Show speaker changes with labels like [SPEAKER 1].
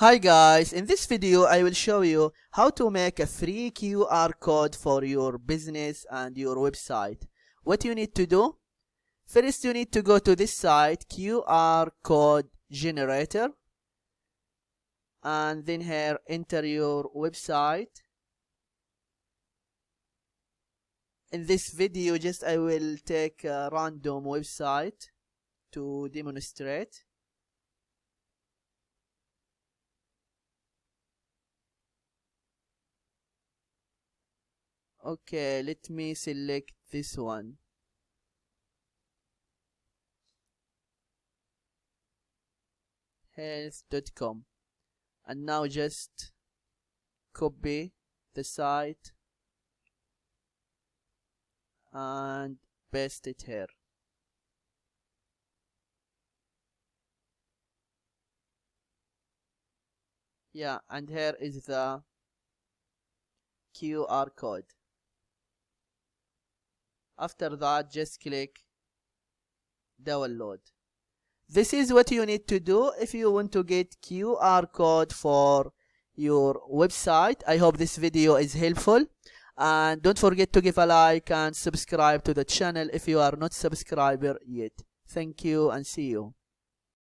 [SPEAKER 1] Hi guys, in this video I will show you how to make a free QR code for your business and your website. What you need to do? First you need to go to this site, QR code generator, and then here enter your website. In this video I will take a random website to demonstrate. Okay, let me select this one. Health.com, and now just copy the site and paste it here. Yeah, and here is the QR code. After that, just click download. This is what you need to do if you want to get QR code for your website. I hope this video is helpful, and don't forget to give a like and subscribe to the channel if you are not subscriber yet. Thank you and see you.